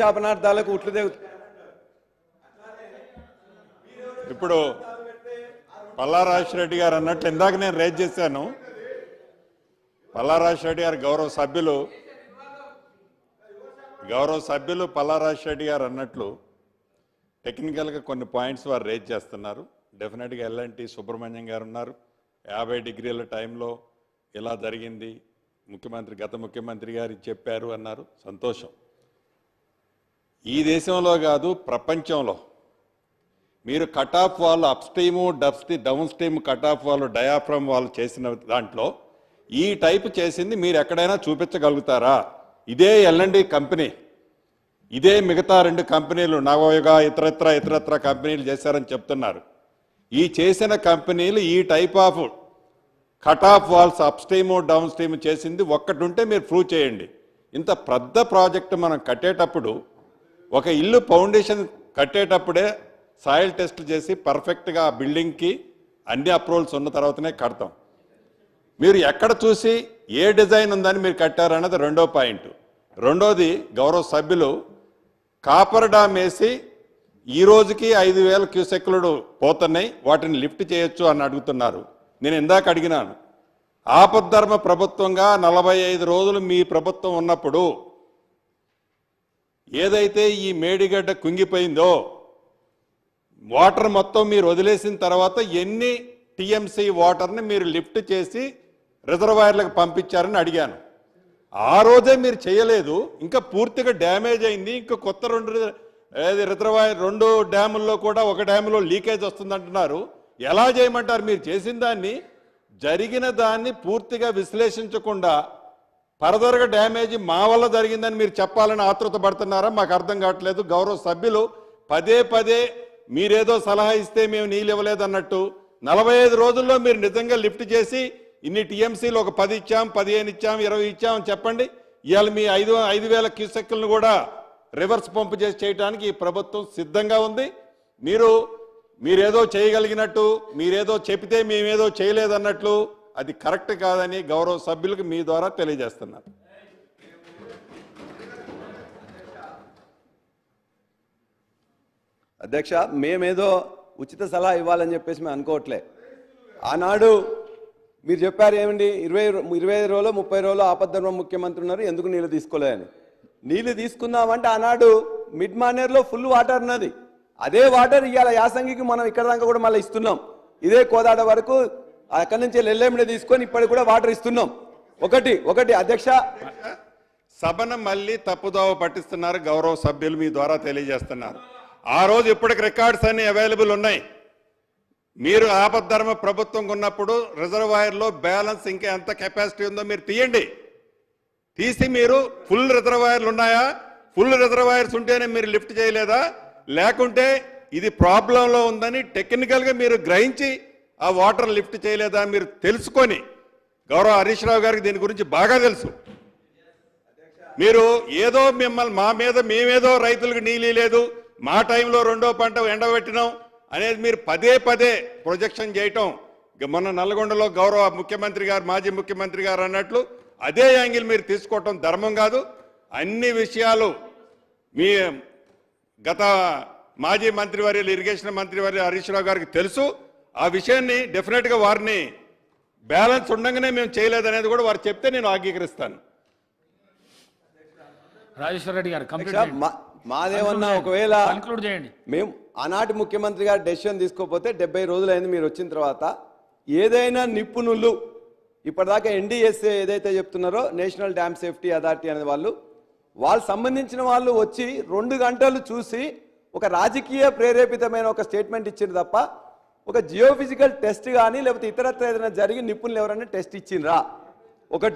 శాపనార్థాలకు ఉట్లు ఇప్పుడు పల్లా రాజశేఖర గారు అన్నట్టు ఇందాక నేను రేజ్ చేశాను. పల్లా రాజశేఖర గారు గౌరవ సభ్యులు పల్లా రాజశేఖర గారు అన్నట్లు టెక్నికల్గా కొన్ని పాయింట్స్ వారు రేజ్ చేస్తున్నారు. డెఫినెట్గా ఎల్ఎన్టీ సుబ్రహ్మణ్యం గారు ఉన్నారు. 50 డిగ్రీల టైంలో ఇలా జరిగింది, గత ముఖ్యమంత్రి గారు చెప్పారు అన్నారు. సంతోషం. ఈ దేశంలో కాదు ప్రపంచంలో మీరు కట్ ఆఫ్ వాళ్ళు up stream down stream cut off వాళ్ళు డయాఫ్రమ్ వాళ్ళు చేసిన దాంట్లో ఈ టైప్ చేసింది మీరు ఎక్కడైనా చూపించగలుగుతారా? ఇదే ఎల్ఎన్టీ కంపెనీ, ఇదే మిగతా 2 కంపెనీలు నవయుగ ఇతరత్ర కంపెనీలు చేశారని చెప్తున్నారు. ఈ చేసిన కంపెనీలు ఈ type of cut off walls upstream downstream చేసింది ఒక్కటి ఉంటే మీరు ప్రూవ్ చేయండి. ఇంత పెద్ద ప్రాజెక్టు మనం కట్టేటప్పుడు ఒక ఇల్లు ఫౌండేషన్ కట్టేటప్పుడే సాయిల్ టెస్ట్ చేసి పర్ఫెక్ట్గా ఆ బిల్డింగ్కి అన్ని అప్రూవల్స్ ఉన్న తర్వాతనే కడతాం. మీరు ఎక్కడ చూసి ఏ డిజైన్ ఉందని మీరు కట్టారన్నది రెండో పాయింట్. రెండోది గౌరవ సభ్యులు కాపర్ డామ్ వేసి ఈ రోజుకి 5,000 క్యూసెక్లు పోతున్నాయి, వాటిని లిఫ్ట్ చేయొచ్చు అని అడుగుతున్నారు. నేను ఇందాక అడిగినాను, ఆపద్ధర్మ ప్రభుత్వంగా 45 రోజులు మీ ప్రభుత్వం ఉన్నప్పుడు ఏదైతే ఈ మేడిగడ్డ కుంగిపోయిందో వాటర్ మొత్తం మీరు వదిలేసిన తర్వాత ఎన్ని టీఎంసీ వాటర్ని మీరు లిఫ్ట్ చేసి రిజర్వాయర్లకు పంపించారని అడిగాను. ఆ రోజే మీరు చేయలేదు, ఇంకా పూర్తిగా డ్యామేజ్ అయింది. ఇంకా కొత్త 2 రిజర్వాయర్ 2 డ్యాముల్లో కూడా ఒక డ్యాములో లీకేజ్ వస్తుందంటున్నారు. ఎలా చేయమంటారు? మీరు చేసిన దాన్ని, జరిగిన దాన్ని పూర్తిగా విశ్లేషించకుండా ఫర్దర్గా డ్యామేజ్ మా వల్ల జరిగిందని మీరు చెప్పాలని ఆతృత పడుతున్నారా? మాకు అర్థం కావట్లేదు. గౌరవ సభ్యులు పదే మీరేదో సలహా ఇస్తే మేము నీళ్ళు ఇవ్వలేదన్నట్టు 45 రోజుల్లో మీరు నిజంగా లిఫ్ట్ చేసి ఇన్ని టీఎంసీలు ఒక 10 ఇచ్చాం, 15 ఇచ్చాం, 20 ఇచ్చామని చెప్పండి. ఇవాళ మీ 5,000 క్యూసెక్లను కూడా రివర్స్ పంపు చేసి చేయడానికి ఈ ప్రభుత్వం సిద్ధంగా ఉంది. మీరేదో చేయగలిగినట్టు, మీరేదో చెప్తే మేమేదో చేయలేదన్నట్లు అది కరెక్ట్ కాదని గౌరవ సభ్యులకు మీ ద్వారా తెలియజేస్తున్నారు. అధ్యక్ష, మేమేదో ఉచిత సలహా ఇవ్వాలని చెప్పేసి మేము అనుకోవట్లే. ఆనాడు మీరు చెప్పారు ఏమండి, 25 రోజులు 30 రోజులు ఆపద్ధర్మ ముఖ్యమంత్రి ఉన్నారు, ఎందుకు నీళ్ళు తీసుకోలేదని. నీళ్ళు తీసుకుందామంటే ఆనాడు మిడ్ మానేర్లో ఫుల్ వాటర్ ఉన్నది. అదే వాటర్ ఇవాళ యాసంగికి మనం ఇక్కడ దాకా కూడా మళ్ళీ ఇస్తున్నాం. ఇదే కోదాడ వరకు అక్కడి నుంచి ఎల్ఎండి తీసుకొని ఇప్పటికి కూడా వాటర్ ఇస్తున్నాం. ఒకటి అధ్యక్ష, సభను మళ్ళీ తప్పుదోవ పట్టిస్తున్నారు. గౌరవ సభ్యులు మీ ద్వారా తెలియజేస్తున్నారు. ఆ రోజు ఇప్పటికి రికార్డ్స్ అన్ని అవైలబుల్ ఉన్నాయి. మీరు ఆపద్ధర్మ ప్రభుత్వం ఉన్నప్పుడు రిజర్వాయర్లో బ్యాలెన్స్ ఇంకా ఎంత కెపాసిటీ ఉందో మీరు తీసి మీరు ఫుల్ రిజర్వాయర్లు ఉన్నాయా? ఫుల్ రిజర్వాయర్స్ ఉంటేనే మీరు లిఫ్ట్ చేయలేదా? లేకుంటే ఇది ప్రాబ్లంలో ఉందని టెక్నికల్గా మీరు గ్రహించి ఆ వాటర్ లిఫ్ట్ చేయలేదా? మీరు తెలుసుకొని, గౌరవ హరీష్ రావు గారికి దీని గురించి బాగా తెలుసు. మీరు ఏదో మా మీద మేమేదో రైతులకు నీళ్ళు లేదు, మా టైంలో 2వ పంట ఎండబెట్టినాం అనేది మీరు పదే ప్రొజెక్షన్ చేయటం, మొన్న నల్గొండలో గౌరవ ముఖ్యమంత్రి గారు, మాజీ ముఖ్యమంత్రి గారు అన్నట్లు అదే యాంగిల్ మీరు తీసుకోవటం ధర్మం కాదు. అన్ని విషయాలు మీ గత మాజీ మంత్రివర్యులు, ఇరిగేషన్ మంత్రివర్యులు హరీష్ రావు గారికి తెలుసు. ఆ విషయాన్ని డెఫినెట్గా వారిని బ్యాలెన్స్ ఉండగానే మేము చేయలేదనేది కూడా వారు చెప్తే నేను అంగీకరిస్తాను. రాజేశ్వర రెడ్డి గారు మాదేమన్నా ఒకవేళ మేము ఆనాటి ముఖ్యమంత్రి గారు డెసిషన్ తీసుకోకపోతే 70 రోజులైంది మీరు వచ్చిన తర్వాత, ఏదైనా నిపుణులు ఇప్పటిదాకా ఎన్డీఎస్ఏ ఏదైతే చెప్తున్నారో నేషనల్ డ్యామ్ సేఫ్టీ అథారిటీ అనే వాళ్ళు సంబంధించిన వాళ్ళు వచ్చి 2 గంటలు చూసి ఒక రాజకీయ ప్రేరేపితమైన ఒక స్టేట్మెంట్ ఇచ్చింది తప్ప ఒక జియోఫిజికల్ టెస్ట్ కానీ లేకపోతే ఇతరత్ర ఏదైనా జరిగి నిపుణులు ఎవరైనా టెస్ట్ ఇచ్చిండ్రా? ఒకటి